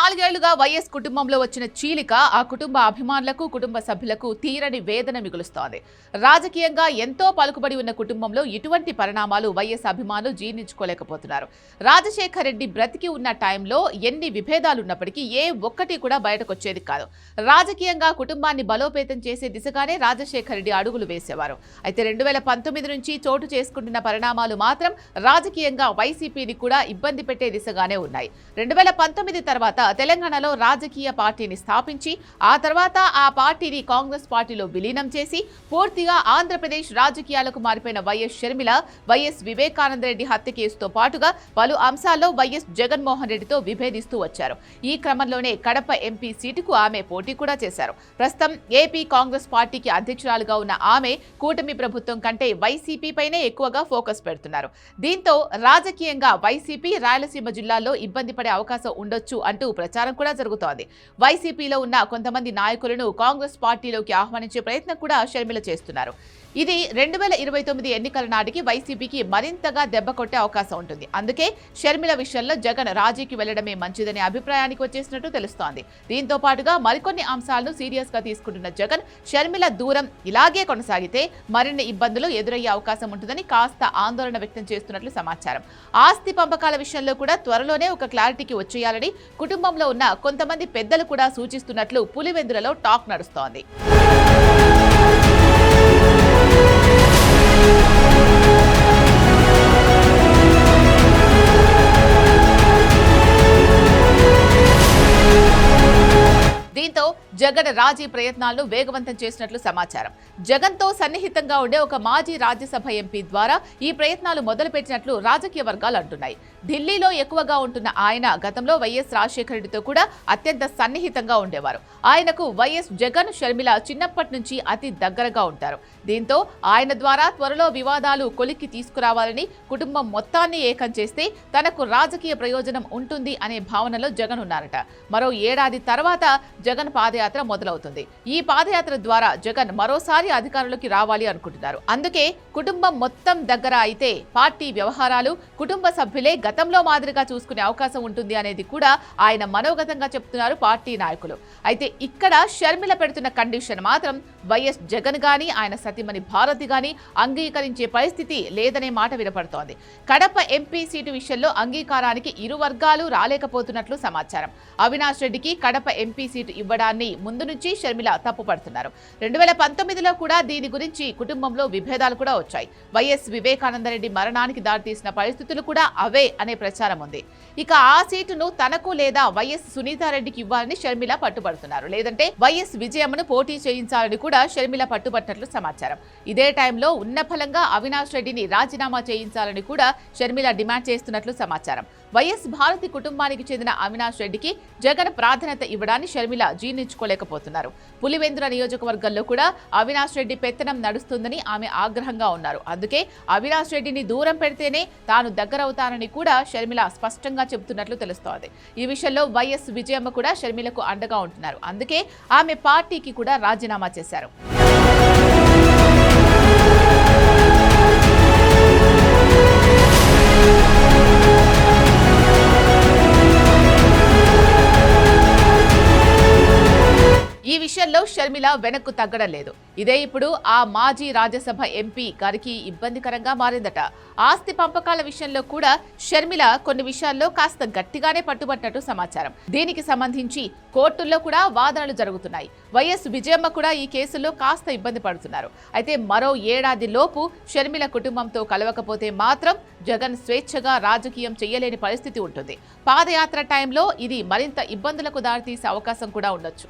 4 ఏళ్లుగా వైఎస్ కుటుంబంలో వచ్చిన చీలిక ఆ కుటుంబ అభిమానులకు, కుటుంబ సభ్యులకు తీరని వేదన మిగులుస్తోంది. రాజకీయంగా ఎంతో పలుకుబడి ఉన్న కుటుంబంలో ఇటువంటి పరిణామాలు వైఎస్ అభిమానులు జీర్ణించుకోలేకపోతున్నారు. రాజశేఖర రెడ్డి బ్రతికి ఉన్న టైంలో ఎన్ని విభేదాలున్నప్పటికీ ఏ ఒక్కటి కూడా బయటకొచ్చేది కాదు. రాజకీయంగా కుటుంబాన్ని బలోపేతం చేసే దిశగానే రాజశేఖర రెడ్డి అడుగులు వేసేవారు. అయితే 2019 నుంచి చోటు చేసుకుంటున్న పరిణామాలు మాత్రం రాజకీయంగా వైసీపీని కూడా ఇబ్బంది పెట్టే దిశగానే ఉన్నాయి. 2019 తర్వాత తెలంగాణలో రాజకీయ పార్టీని స్థాపించి ఆ తర్వాత ఆ పార్టీని కాంగ్రెస్ పార్టీలో విలీనం చేసి పూర్తిగా ఆంధ్రప్రదేశ్ రాజకీయాలకు మారిపోయిన వైఎస్ షర్మిల వైఎస్ వివేకానంద రెడ్డి హత్య కేసుతో పాటుగా పలు అంశాల్లో వైఎస్ జగన్మోహన్ రెడ్డితో విభేదిస్తూ వచ్చారు. ఈ క్రమంలోనే కడప ఎంపీ సీటుకు ఆమె పోటీ కూడా చేశారు. ప్రస్తుతం ఏపీ కాంగ్రెస్ పార్టీకి అధ్యక్షురాలుగా ఉన్న ఆమె కూటమి ప్రభుత్వం కంటే వైసీపీ పైనే ఎక్కువగా ఫోకస్ పెడుతున్నారు. దీంతో రాజకీయంగా వైసీపీ రాయలసీమ జిల్లాల్లో ఇబ్బంది పడే అవకాశం ఉండొచ్చు అంటూ ప్రచారం కూడా జరుగుతోంది. వైసీపీలో ఉన్న కొంతమంది నాయకులను కాంగ్రెస్ పార్టీలోకి ఆహ్వానించే ప్రయత్నం కూడా షర్మిల చేస్తున్నారు. ఇది 2029 ఎన్నికల నాటికి వైసీపీకి మరింతగా దెబ్బ కొట్టే అవకాశం ఉంటుంది. అందుకే షర్మిల విషయంలో జగన్ రాజీకి వెళ్లడమే మంచిదనే అభిప్రాయానికి వచ్చేసినట్టు తెలుస్తోంది. దీంతో పాటుగా మరికొన్ని అంశాలను సీరియస్ గా తీసుకుంటున్న జగన్ షర్మిల దూరం ఇలాగే కొనసాగితే మరిన్ని ఇబ్బందులు ఎదురయ్యే అవకాశం ఉంటుందని కాస్త ఆందోళన వ్యక్తం చేస్తున్నట్లు సమాచారం. ఆస్తి పంపకాల విషయంలో కూడా త్వరలోనే ఒక క్లారిటీకి వచ్చేయాలని కుటుంబంలో ఉన్న కొంతమంది పెద్దలు కూడా సూచిస్తున్నట్లు పులివెందులలో టాక్ నడుస్తోంది. దీంతో జగన్ రాజీ ప్రయత్నాలను వేగవంతం చేసినట్లు సమాచారం. జగన్తో సన్నిహితంగా ఉండే ఒక మాజీ రాజ్యసభ ఎంపీ ద్వారా ఈ ప్రయత్నాలు మొదలుపెట్టినట్లు రాజకీయ వర్గాలు అంటున్నాయి. ఢిల్లీలో ఎక్కువగా ఉంటున్న ఆయన గతంలో వైఎస్ రాజశేఖర రెడ్డితో కూడా అత్యంత సన్నిహితంగా ఉండేవారు. ఆయనకు వైఎస్ జగన్, షర్మిల చిన్నప్పటి నుంచి అతి దగ్గరగా ఉంటారు. దీంతో ఆయన ద్వారా త్వరలో వివాదాలు కొలిక్కి తీసుకురావాలని కుటుంబం మొత్తాన్ని ఏకం చేస్తే తనకు రాజకీయ ప్రయోజనం ఉంటుంది అనే భావనలో జగన్ ఉన్నారట. మరో ఏడాది తర్వాత జగన్ పాదయాత్ర మొదలవుతుంది. ఈ పాదయాత్ర ద్వారా జగన్ మరోసారి అధికారంలోకి రావాలి అనుకుంటున్నారు. అందుకే కుటుంబం మొత్తం దగ్గర అయితే పార్టీ వ్యవహారాలు కుటుంబ సభ్యులే గతంలో మాదిరిగా చూసుకునే అవకాశం ఉంటుంది అనేది కూడా ఆయన మనోగతంగా చెప్తున్నారు పార్టీ నాయకులు. అయితే ఇక్కడ షర్మిల పెడుతున్న కండిషన్ మాత్రం వైఎస్ జగన్ గాని ఆయన సతీమణి భారతి గాని అంగీకరించే పరిస్థితి లేదనే మాట వినపడుతోంది. కడప ఎంపీ సీటు విషయంలో అంగీకారానికి ఇరు వర్గాలు రాలేకపోతున్నట్లు సమాచారం. అవినాష్ రెడ్డికి కడప ఎంపీ సీటు ఇవ్వడాన్ని ముందు నుంచి షర్మిల తప్పుపడుతున్నారు. 2019లో కూడా దీని గురించి కుటుంబంలో విభేదాలు కూడా వచ్చాయి. వైఎస్ వివేకానంద రెడ్డి మరణానికి దారితీసిన పరిస్థితులు కూడా అవే అనే ప్రచారం ఉంది. ఇక ఆ సీటును తనకు లేదా వైఎస్ సునీతారెడ్డికి ఇవ్వాలని షర్మిల పట్టుబడుతున్నారు. లేదంటే వైఎస్ విజయమ్మను పోటీ చేయించాలని కూడా షర్మిల పట్టుబట్టినట్లు సమాచారం. ఇదే టైంలో ఉన్న ఫలంగా అవినాష్ రెడ్డిని రాజీనామా చేయించాలని కూడా షర్మిల డిమాండ్ చేస్తున్నట్లు సమాచారం. వైఎస్ భారతి కుటుంబానికి చెందిన అవినాష్ రెడ్డికి జగన్ ప్రాధాన్యత ఇవ్వడాన్ని షర్మిల జీర్ణించుకోలేకపోతున్నారు. పులివెందుల నియోజకవర్గంలో కూడా అవినాష్ రెడ్డి పెత్తనం నడుస్తుందని ఆమె ఆగ్రహంగా ఉన్నారు. అందుకే అవినాష్ రెడ్డిని దూరం పెడితేనే తాను దగ్గరవుతానని కూడా షర్మిల స్పష్టంగా చెబుతున్నట్లు తెలుస్తోంది. ఈ విషయంలో వైఎస్ విజయమ్మ కూడా షర్మిలకు అండగా ఉంటున్నారు. అందుకే ఆమె పార్టీకి కూడా రాజీనామా చేశారు. ఈ విషయంలో షర్మిల వెనక్కు తగ్గడం లేదు. ఇదే ఇప్పుడు ఆ మాజీ రాజ్యసభ ఎంపీ గారికి ఇబ్బందికరంగా మారిందట. ఆస్తి పంపకాల విషయంలో కూడా షర్మిల కొన్ని విషయాల్లో కాస్త గట్టిగానే పట్టుబట్టినట్టు సమాచారం. దీనికి సంబంధించి కోర్టుల్లో కూడా వాదనలు జరుగుతున్నాయి. వైఎస్ విజయమ్మ కూడా ఈ కేసులో కాస్త ఇబ్బంది పడుతున్నారు. అయితే మరో ఏడాది లోపు షర్మిల కుటుంబంతో కలవకపోతే మాత్రం జగన్ స్వేచ్ఛగా రాజకీయం చేయలేని పరిస్థితి ఉంటుంది. పాదయాత్ర టైంలో ఇది మరింత ఇబ్బందులకు దారితీసే అవకాశం కూడా ఉండొచ్చు.